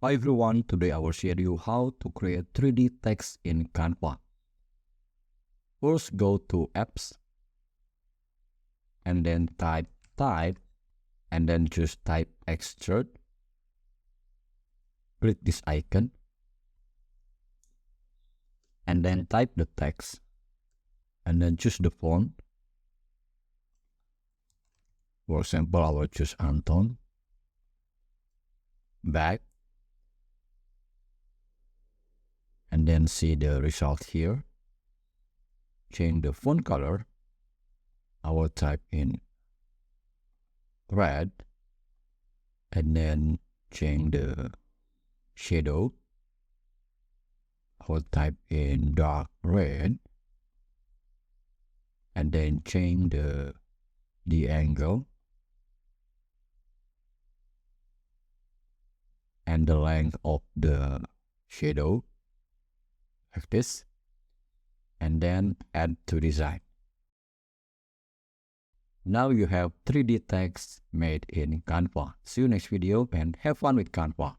Hi everyone, today I will share you how to create 3D text in Canva. First go to apps and then type and then just type extrude. Click this icon and then type the text and then choose the font. For example, I will choose Anton. Back. And then see the result here. Change the font color. I will type in red and then change the shadow. I will type in dark red and then change the angle and the length of the shadow like this, and then add to design. Now you have 3D text made in Canva. See you next video and have fun with Canva.